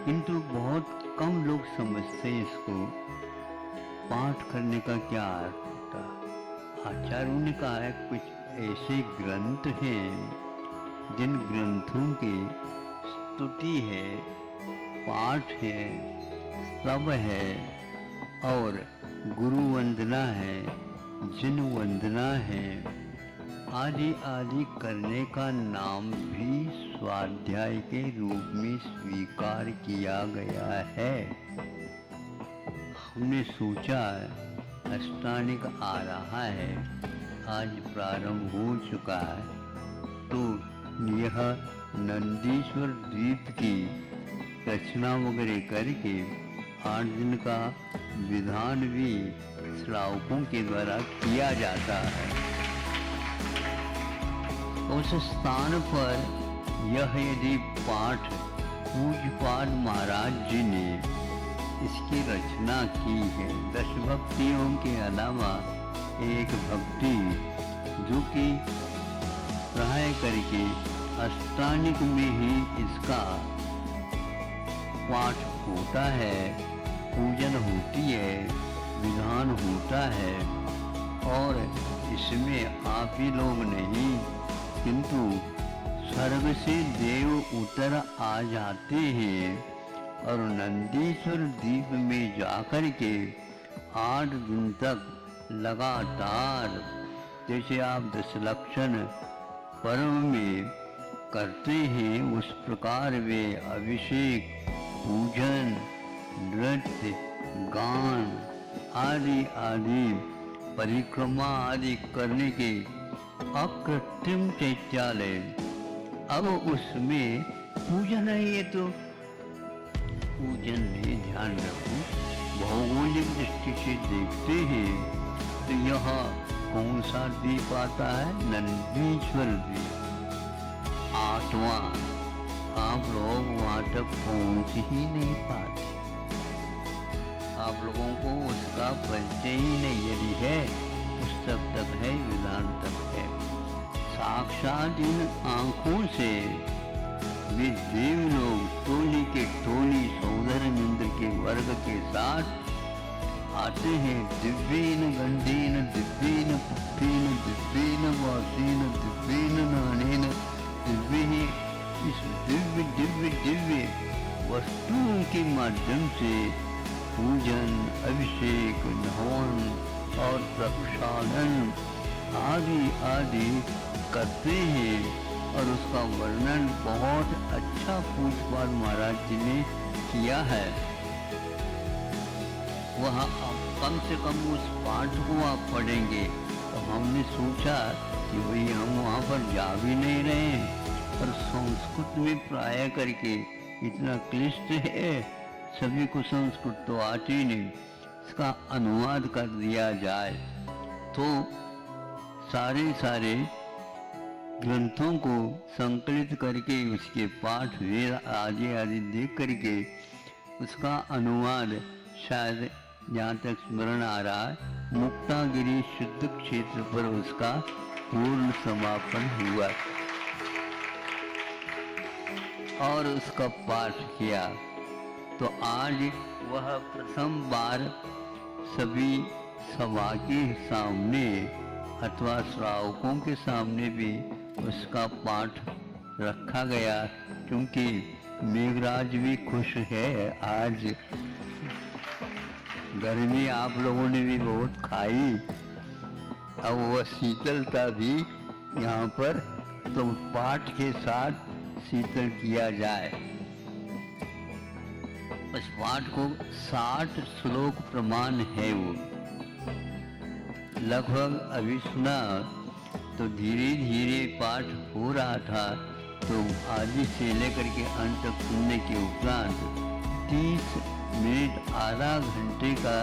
किंतु बहुत कम लोग समझते हैं इसको। पाठ करने का क्या अर्थ होता है? आचार्यों ने कहा है कुछ ऐसे ग्रंथ हैं जिन ग्रंथों की स्तुति है, पाठ है, स्तव है और गुरु वंदना है, जिन वंदना है आदि आदि करने का नाम भी स्वाध्याय के रूप में स्वीकार किया गया है। हमने सोचा अष्टानिक आ रहा है, आज प्रारंभ हो चुका है, तो यह नंदीश्वर द्वीप की रचना वगैरह करके 8 दिन का विधान भी श्रावकों के द्वारा किया जाता है। उस स्थान पर यह यदि पाठ पूज्यपाद महाराज जी ने इसकी रचना की है, 10 भक्तियों के अलावा एक भक्ति जो कि प्राय करके अष्टानिक में ही इसका पाठ होता है, पूजन होती है, विधान होता है। और इसमें आप ही लोग नहीं किंतु स्वर्ग से देव उतर आ जाते हैं और नंदीश्वर द्वीप में जाकर के 8 दिन तक लगातार, जैसे आप 10 लक्षण पर्व में करते हैं उस प्रकार वे अभिषेक, पूजन, नृत्य, गान आदि आदि परिक्रमा आदि करने के अकृत्रिम चैत्यालय। अब उसमें पूजन है, ये तो पूजन में ध्यान रखो, भौगोलिक दृष्टि से देखते हैं तो यह कौन सा द्वीप आता है? नंदीश्वर द्वीप, 8वां। आप लोग वहाँ तक पहुँच ही नहीं पाते, आप लोगों को उसका परिचय ही नहीं, यदि है पुस्तक तक है, विधान तक है। साक्षात इन आँखों से वे देव लोग टोली के टोली सौंदर्येंद्र के वर्ग के साथ आते हैं। दिव्येन गंधेन, दिव्येन पुष्पेन, दिव्येन वासेन, दिव्येन नानेन, दिव्य इस दिव्य दिव्य दिव्य वस्तुओं के माध्यम से पूजन, अभिषेक, हवन और प्रक्षालन आदि आदि करते हैं। और उसका वर्णन बहुत अच्छा पूज्यपाद महाराज जी ने किया है। वह कम से कम उस पाठ को आप पढ़ेंगे तो हमने सोचा कि भाई हम वहाँ पर जा भी नहीं रहे हैं और संस्कृत में प्राय करके इतना क्लिष्ट है, सभी को संस्कृत तो आती नहीं, इसका अनुवाद कर दिया जाए तो सारे ग्रंथों को संकलित करके उसके पाठ वेद आदि आदि देख करके उसका अनुवाद शायद जहाँ तक स्मरण आ रहा है मुक्तागिरी शुद्ध क्षेत्र पर उसका पूर्ण समापन हुआ और उसका पाठ किया। तो आज वह प्रथम बार सभी सभा के सामने अथवा श्रावकों के सामने भी उसका पाठ रखा गया, क्योंकि मेघराज भी खुश है। आज गर्मी आप लोगों ने भी बहुत खाई, अब वह शीतलता भी यहाँ पर तो पाठ के साथ शीतल किया जाए। उस पाठ को 60 श्लोक प्रमाण है। वो लगभग अभी सुना तो धीरे धीरे पाठ हो रहा था, तो आदि से लेकर के अंत तक सुनने के उपरांत 30 मिनट आधा घंटे का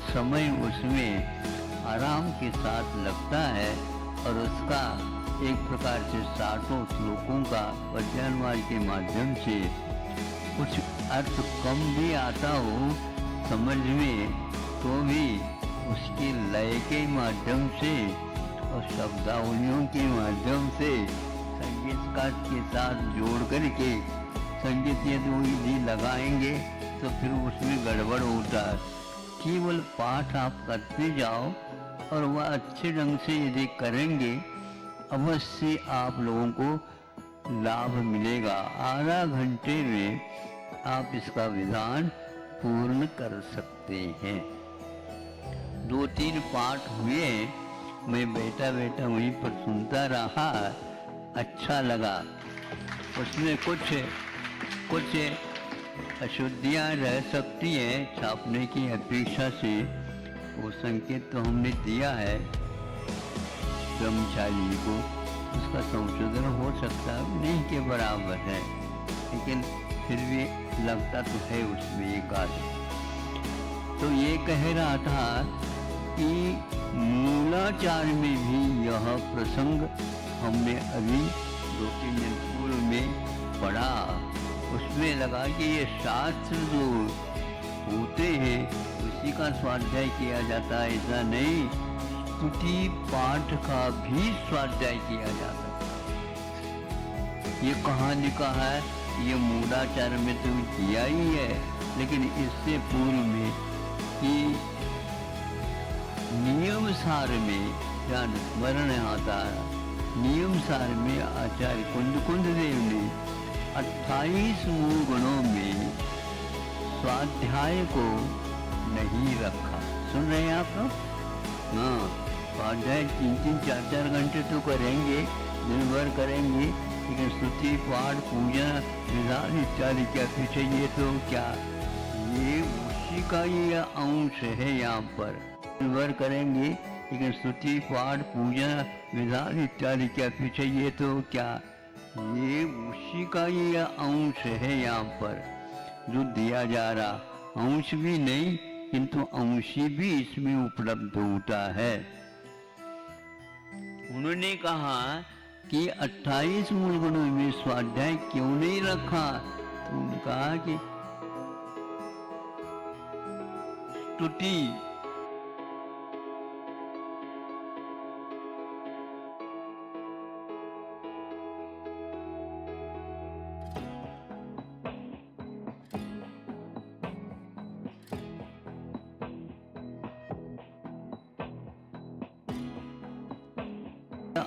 समय उसमें आराम के साथ लगता है और उसका एक प्रकार से 60 श्लोकों का पद्यानुवाद के माध्यम से कुछ अर्थ कम भी आता हो समझ में, तो भी उसके लय के माध्यम से और शब्दावलियों के माध्यम से संगीतकार के साथ जोड़ करके संगीत यदि विधि लगाएंगे तो फिर उसमें गड़बड़ होता है। केवल पाठ आप करते जाओ और वह अच्छे ढंग से यदि करेंगे अवश्य आप लोगों को लाभ मिलेगा। आधा घंटे में आप इसका विधान पूर्ण कर सकते हैं। 2-3 पाठ हुए, मैं बैठा बैठा वहीं पर सुनता रहा, अच्छा लगा। उसमें कुछ अशुद्धियाँ रह सकती हैं छापने की अपेक्षा से, वो संकेत तो हमने दिया है ब्रह्मचारी को, उसका संशोधन हो सकता है, नहीं के बराबर है, लेकिन फिर भी लगता तो है उसमें एक आध। तो ये कह रहा था कि मूलाचार में भी यह प्रसंग हमने अभी 2-3 दिन पूर्व में पढ़ा। उसमें लगा कि ये शास्त्र जो होते हैं उसी का स्वाध्याय किया जाता है, ऐसा नहीं, स्तुति पाठ का भी स्वाध्याय किया जाता है। ये कहाँ लिखा है? ये मूलाचार में तो किया ही है, लेकिन इससे पूर्व में कि नियम सार में ध्यान स्मरण आता है। नियम सार में आचार्य कुंद देव ने 28 मूल गुणों में स्वाध्याय को नहीं रखा। सुन रहे हैं आप लोग? हाँ, स्वाध्याय 3-3, 4-4 घंटे तो करेंगे, दिन भर करेंगे, लेकिन स्तुति पाठ पूजा विधान इत्यादि क्या पीछे ये तो क्या, ये उसी का ये अंश है। यहाँ पर दिन भर करेंगे, लेकिन स्तुति पाठ पूजा विधान इत्यादि क्या पीछे ये तो क्या, ये उसी का ये अंश है। यहाँ पर जो दिया जा रहा, अंश भी नहीं किंतु अंशी भी इसमें उपलब्ध होता है। उन्होंने कहा कि 28 मूल गुणों में स्वाध्याय क्यों नहीं रखा? तो उन्होंने कहा कि स्तुति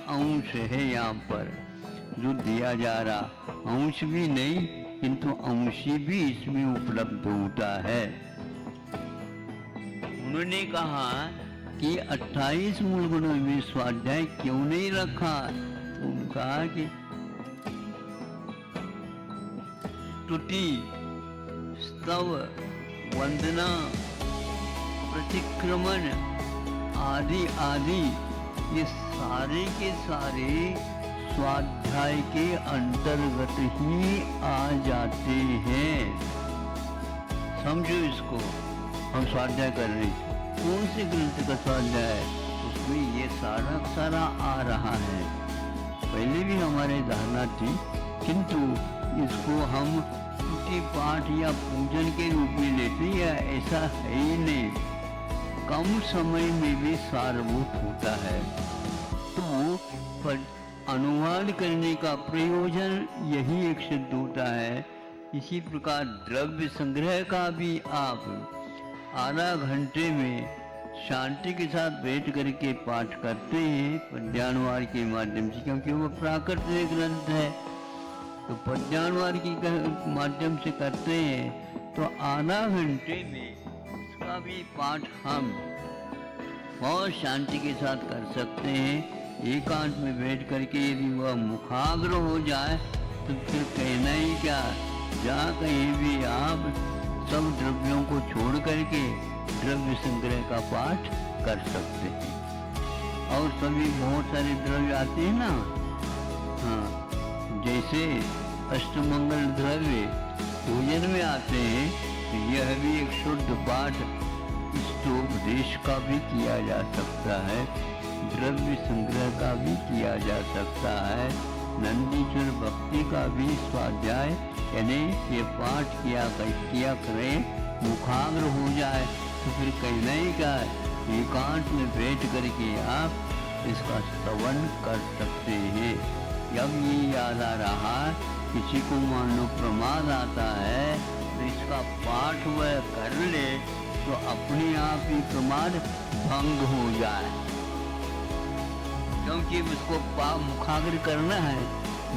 अंश है। यहाँ पर जो दिया जा रहा, अंश भी नहीं किंतु अंशी भी इसमें उपलब्ध होता है। उन्होंने कहा कि 28 मूल गुणों में स्वाध्याय क्यों नहीं रखा? तो उन्होंने कहा कि स्तुति, स्तव, वंदना, प्रतिक्रमण आदि आदि ये सारे के सारे स्वाध्याय के अंतर्गत ही आ जाते हैं। समझो इसको, हम स्वाध्याय कर रहे हैं, कौन से ग्रंथ का स्वाध्याय? उसमें ये सारा आ रहा है। पहले भी हमारे धारणा थी, किंतु इसको हम स्तुति पाठ या पूजन के रूप में लेते हैं, ऐसा है ही नहीं। कम समय में भी सारभूत होता है। तो अनुवाद करने का प्रयोजन यही एक सिद्ध होता है। इसी प्रकार द्रव्य संग्रह का भी आप आधा घंटे में शांति के साथ बैठ करके पाठ करते हैं पद्यानुवाद के माध्यम से, क्योंकि वो प्राकृतिक ग्रंथ है। तो पद्यानुवाद के माध्यम से करते हैं तो आधा घंटे में उसका भी पाठ हम बहुत शांति के साथ कर सकते हैं। एकांत में बैठ करके यदि वह मुखाग्र हो जाए तो फिर कहना ही क्या, जहाँ कहीं भी आप सब द्रव्यों को छोड़ करके द्रव्य संग्रह का पाठ कर सकते हैं। और सभी बहुत सारे द्रव्य आते हैं ना, हाँ, जैसे अष्टमंगल द्रव्य पूजन में आते हैं, तो यह भी एक शुद्ध पाठ इष्टोपदेश का भी किया जा सकता है, द्रव्य संग्रह का भी किया जा सकता है, नंदीश्वर भक्ति का भी स्वाध्याय, यानी ये पाठ किया करें, मुखाग्र हो जाए तो फिर कहना ही क्या है, एकांत में बैठ करके आप इसका श्रवण कर सकते हैं। जब ये याद आ रहा किसी को मान लो प्रमाद आता है तो इसका पाठ वह कर ले तो अपने आप ही प्रमाद भंग हो जाए, क्योंकि उसको मुखाग्र करना है।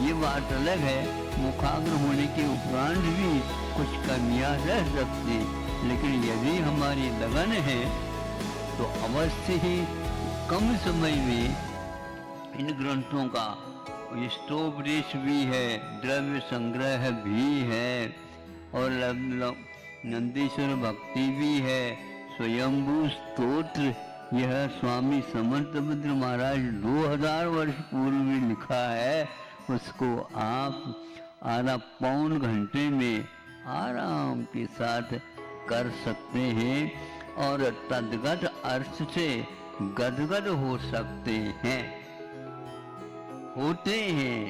ये बात अलग है, मुखाग्र होने के उपरांत भी कुछ कमियां रह सकती, लेकिन यदि हमारी लगन है तो अवश्य ही कम समय में इन ग्रंथों का स्तोपदेश भी है, द्रव्य संग्रह भी है और नंदीश्वर भक्ति भी है, स्वयंभू स्तोत्र यह स्वामी समर्थभद्र महाराज 2000 वर्ष पूर्व में लिखा है, उसको आप आधा पौन घंटे में आराम के साथ कर सकते हैं और तद्गत अर्थ से गदगद हो सकते हैं, होते हैं।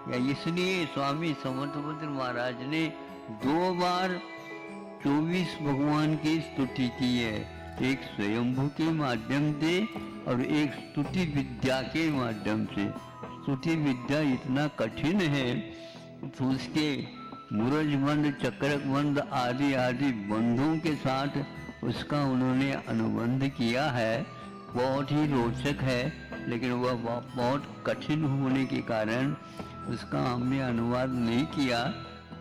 या इसलिए स्वामी समर्थभद्र महाराज ने 2 बार 24 भगवान की स्तुति की है, एक स्वयंभू के माध्यम से और एक स्तुति विद्या के माध्यम से। स्तुति विद्या इतना कठिन है तो उसके मूरजबंध, चक्रकबंध आदि आदि बंधों के साथ उसका उन्होंने अनुबंध किया है, बहुत ही रोचक है, लेकिन वह बहुत कठिन होने के कारण उसका हमने अनुवाद नहीं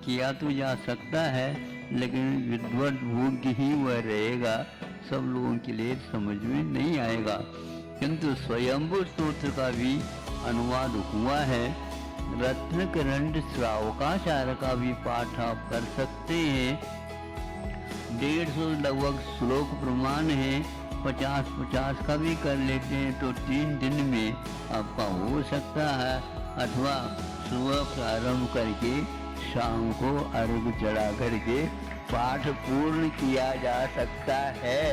किया तो जा सकता है, लेकिन विद्वत भोग्य ही वह रहेगा, सब लोगों के लिए समझ में नहीं आएगा। किंतु स्वयंभू स्तोत्र का भी अनुवाद हुआ है, रत्नकरंड श्रावकाचार्य का भी पाठ आप कर सकते हैं। 150 लगभग श्लोक प्रमाण है, 50-50 का भी कर लेते हैं तो 3 दिन में आपका हो सकता है, अथवा सुबह प्रारंभ करके शाम को अर्घ चढ़ा करके पाठ पूर्ण किया जा सकता है।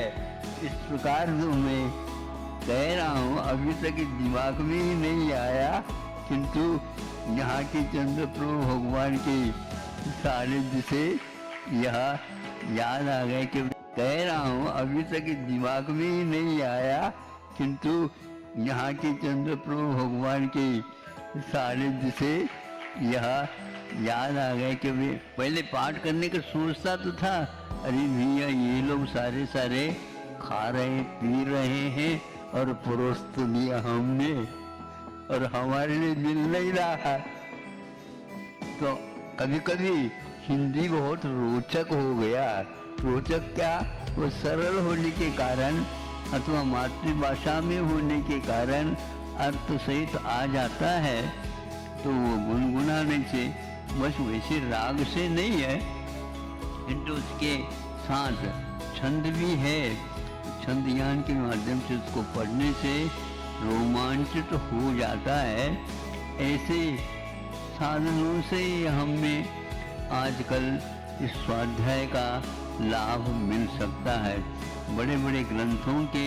इस प्रकार जो मैं कह रहा हूँ अभी तक दिमाग में ही नहीं आया, किंतु यहाँ के चंद्रप्रभु भगवान के सानिध्य से यह याद आ गया कि कह रहा हूँ अभी तक दिमाग में ही नहीं आया, किंतु यहाँ के चंद्रप्रभु भगवान के सानिध्य से यह याद आ गया कि पहले पाठ करने का सोचता तो था, अरे भैया ये लोग सारे खा रहे पी रहे हैं और परोस तो दिया हमने और हमारे लिए मिल नहीं रहा। तो कभी कभी हिंदी बहुत रोचक हो गया, रोचक क्या, वो सरल होने के कारण अथवा मातृभाषा में होने के कारण अर्थ सहित आ जाता है, तो वो गुनगुनाने से बस वैसे राग से नहीं है, किंतु उसके साथ छंद भी है, छंद ज्ञान के माध्यम से उसको पढ़ने से रोमांचित हो जाता है। ऐसे साधनों से हमें आजकल इस स्वाध्याय का लाभ मिल सकता है। बड़े बड़े ग्रंथों के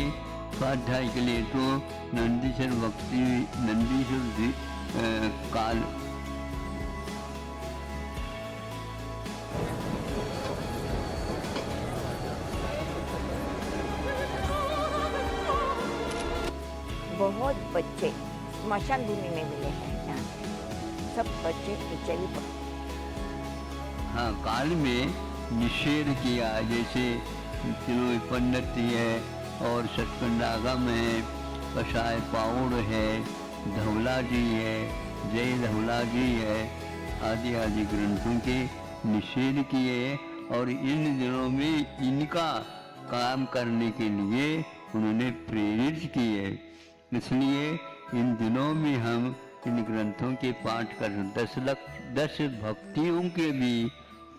स्वाध्याय के लिए तो नंदीश्वर भक्ति, नंदीश्वर काल बहुत बच्चे स्मशान भूमि में मिले हैं, यहाँ सब बच्चे एचआईवी। हाँ, काल में निषेध किया, जैसे पन्नती है और सतकंडागम है, कषाय पाउड़ है, धवला जी है, जय धवला जी है, आदि आदि ग्रंथों के निषेध किए और इन दिनों में इनका काम करने के लिए उन्होंने प्रेरित किए। इसलिए इन दिनों में हम इन ग्रंथों के पाठ कर 10 भक्तियों के भी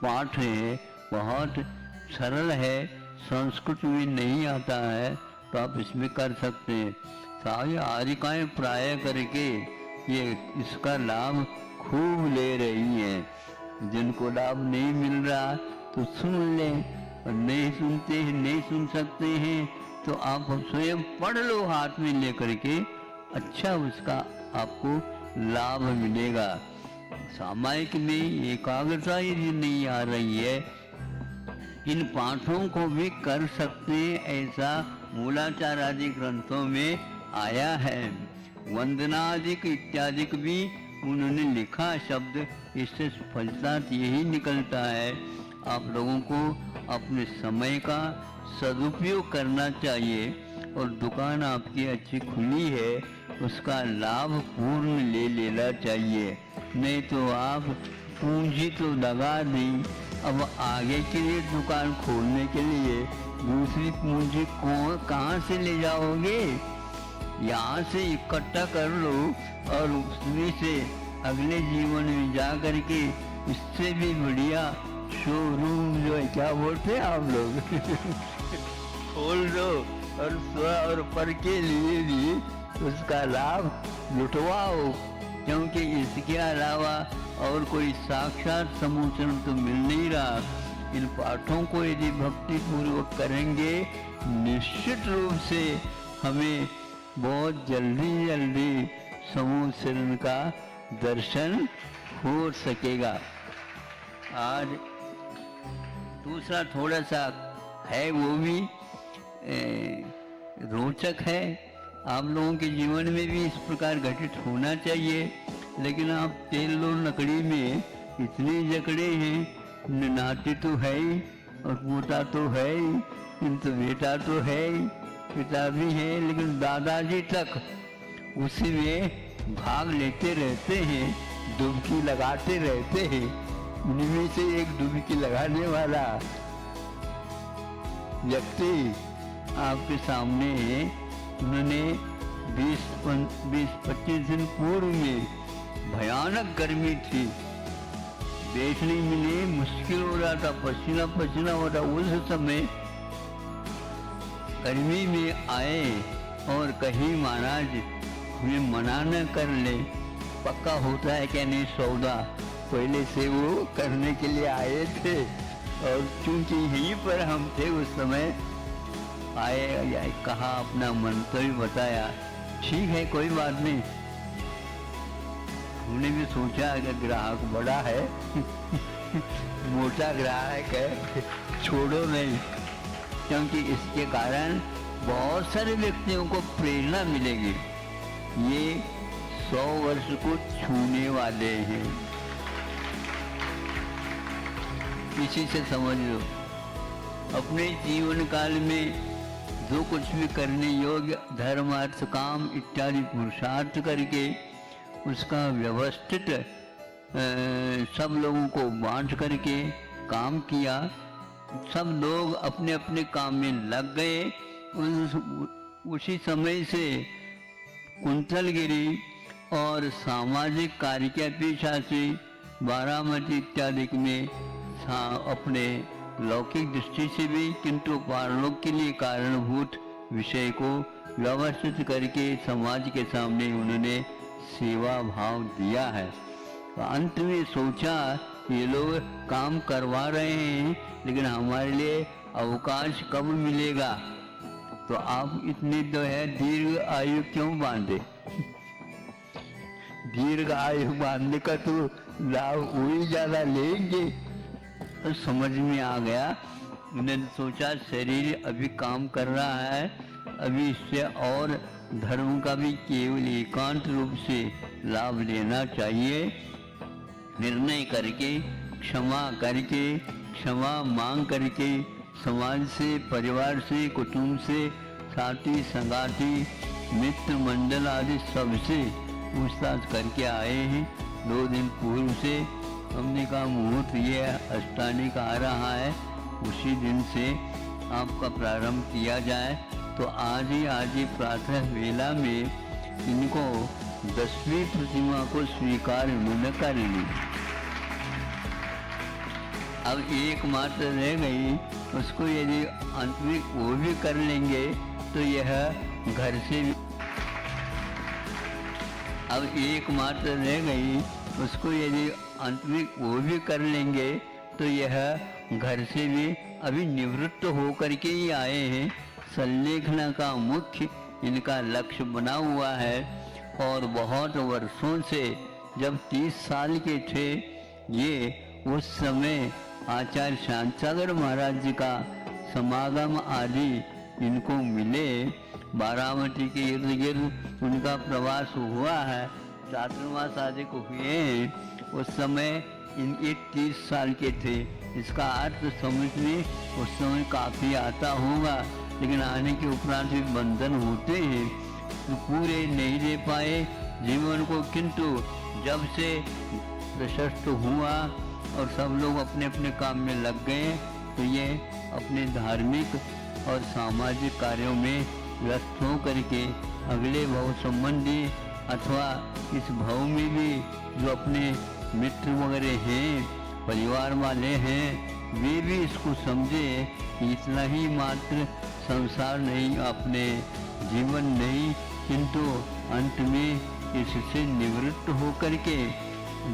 पाठ है, बहुत सरल है, संस्कृत में नहीं आता है तो आप इसमें कर सकते हैं। सारी आरिकाएँ प्राय करके ये इसका लाभ खूब ले रही हैं। जिनको लाभ नहीं मिल रहा तो सुन लें, और नहीं सुनते हैं, नहीं सुन सकते हैं तो आप स्वयं पढ़ लो हाथ में लेकर के, अच्छा उसका आपको लाभ मिलेगा। सामायिक में एकाग्रता यदि नहीं आ रही है, इन पाठों को भी कर सकते हैं, ऐसा मूलाचार आदि ग्रंथों में आया है। वंदनादिक इत्यादि भी उन्होंने लिखा शब्द, इससे फलता यही निकलता है आप लोगों को अपने समय का सदुपयोग करना चाहिए और दुकान आपकी अच्छी खुली है उसका लाभ पूर्ण ले लेना चाहिए। नहीं तो आप पूंजी तो लगा दी, अब आगे के लिए दुकान खोलने के लिए दूसरी पूंजी कहाँ से ले जाओगे? यहाँ से इकट्ठा कर लो और उसमें से अगले जीवन में जा कर के इससे भी बढ़िया शोरूम जो है, क्या बोलते हैं आप लोग खोल दो और स्व और पर के लिए भी उसका लाभ लुटवाओ, क्योंकि इसके अलावा और कोई साक्षात समूचन तो मिल नहीं रहा। इन पाठों को यदि भक्ति पूर्वक करेंगे निश्चित रूप से हमें बहुत जल्दी जल्दी समूह शरण का दर्शन हो सकेगा। आज दूसरा थोड़ा सा है, वो भी रोचक है, आप लोगों के जीवन में भी इस प्रकार घटित होना चाहिए। लेकिन आप तेल और लकड़ी में इतने जकड़े हैं, नाती तो है ही और पोता तो है ही, किंतु बेटा तो है ही, पिता भी है, लेकिन दादाजी तक उसी में भाग लेते रहते हैं, डुबकी लगाते रहते हैं। उनमें से एक डुबकी लगाने वाला व्यक्ति आपके सामने है। उन्होंने 20-25 दिन पूर्व में भयानक गर्मी थी, बैठने में मुश्किल हो रहा था, पसीना पसीना हो रहा। उस समय गर्मी में आए और कहीं महाराज हमें मना न कर ले, पक्का होता है क्या नहीं सौदा, पहले से वो करने के लिए आए थे। और चूंकि यहीं पर हम थे उस समय, आए या कहा, अपना मंतव्य बताया, ठीक है कोई बात नहीं। हमने भी सोचा कि ग्राहक बड़ा है मोटा ग्राहक है, छोड़ो नहीं, क्योंकि इसके कारण बहुत सारे व्यक्तियों को प्रेरणा मिलेगी। ये 100 वर्ष को छूने वाले हैं, इसी से समझ लो। अपने जीवन काल में जो कुछ भी करने योग्य धर्म अर्थ काम इत्यादि पुरुषार्थ करके उसका व्यवस्थित सब लोगों को बांट करके काम किया। सब लोग अपने अपने काम में लग गए। उसी समय से कुंतलगिरी और सामाजिक कार्य के अपेक्षा से बारामती इत्यादि में अपने लौकिक दृष्टि से भी किंतु पारलोक के लिए कारणभूत विषय को व्यवस्थित करके समाज के सामने उन्होंने सेवा भाव दिया है। तो अंत में सोचा ये लोग काम करवा रहे हैं, लेकिन हमारे लिए अवकाश कब मिलेगा, तो आप इतनी जो है दीर्घ आयु क्यों बांधे दीर्घ आयु बांधने का तो लाभ वही ज्यादा लेंगे। तो समझ में आ गया, उन्होंने सोचा शरीर अभी काम कर रहा है, अभी इससे और धर्म का भी केवल एकांत रूप से लाभ लेना चाहिए। निर्णय करके, क्षमा करके, क्षमा मांग करके समाज से, परिवार से, कुटुंब से, साथी संगाती मित्र मंडल आदि सबसे पूछताछ करके आए हैं। 2 दिन पूर्व से हमने कहा मुहूर्त ये अष्टानी का आ रहा है, उसी दिन से आपका प्रारंभ किया जाए। तो आज ही प्रातः वेला में इनको 10वीं प्रतिमा को स्वीकार न कर ली। अब एक मात्र रह गई, उसको यदि अंत में वो भी कर लेंगे तो यह घर से अब एक मात्र रह गई, उसको यदि अंत में वो भी कर लेंगे तो यह घर से भी अभी निवृत्त होकर के ही आए हैं। संलेखना का मुख्य इनका लक्ष्य बना हुआ है और बहुत वर्षों से, जब 30 साल के थे ये, उस समय आचार्य शांतागर महाराज जी का समागम आदि इनको मिले। बारामती के इर्द गिर्द उनका प्रवास हुआ है चातुर्मास आदि को हुए उस समय ये 30 साल के थे। इसका अर्थ समझ में उस समय काफ़ी आता होगा, लेकिन आने के उपरांत भी बंधन होते हैं तो पूरे नहीं दे पाए जीवन को। किंतु जब से प्रशस्त हुआ और सब लोग अपने अपने काम में लग गए तो ये अपने धार्मिक और सामाजिक कार्यों में व्यस्त हो करके अगले भव संबंधी अथवा इस भव में भी जो अपने मित्र वगैरह हैं, परिवार वाले हैं, वे भी इसको समझे कि इतना ही मात्र संसार नहीं, अपने जीवन नहीं, किंतु अंत में इससे निवृत्त होकर के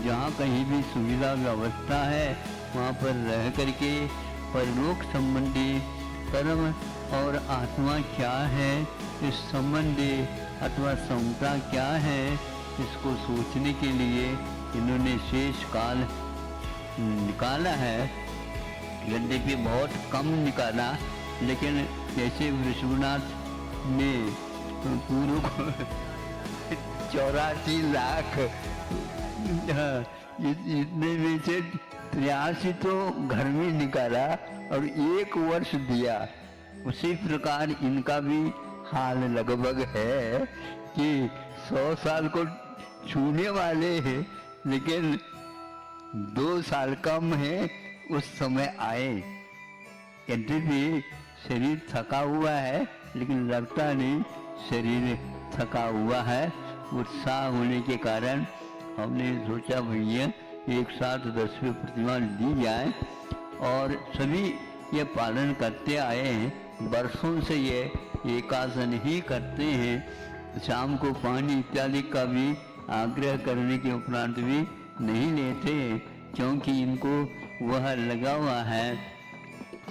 जहाँ कहीं भी सुविधा व्यवस्था है वहाँ पर रह करके परलोक संबंधी कर्म और आत्मा क्या है, इस संबंधी अथवा समता क्या है, इसको सोचने के लिए इन्होंने शेष काल निकाला है। यद्यपि बहुत कम निकाला, लेकिन जैसे वृषभनाथ ने पूर्व को 84 लाख इतने में से 83 तो घर में निकाला और 1 वर्ष दिया। उसी प्रकार इनका भी हाल लगभग है कि 100 साल को छूने वाले हैं, लेकिन 2 साल कम है उस समय आए। यद्यपि शरीर थका हुआ है, लेकिन लगता नहीं शरीर थका हुआ है। उत्साह होने के कारण हमने सोचा भैया एक साथ 10वीं प्रतिमा ली जाए, और सभी ये पालन करते आए हैं। वर्षों से ये एकासन ही करते हैं। शाम को पानी इत्यादि का भी आग्रह करने के उपरांत भी नहीं लेते, क्योंकि इनको वह लगा हुआ है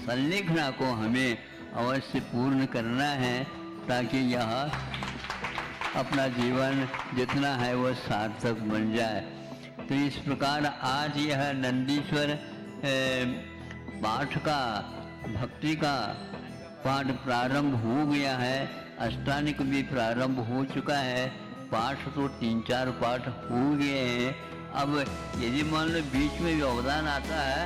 संलेखना को हमें अवश्य पूर्ण करना है, ताकि यह अपना जीवन जितना है वह सार्थक बन जाए। तो इस प्रकार आज यह नंदीश्वर पाठ का, भक्ति का पाठ प्रारंभ हो गया है। अष्टानिक भी प्रारंभ हो चुका है। पाठ तो 3-4 पाठ हो गए हैं। अब यदि मान लो बीच में व्यवधान आता है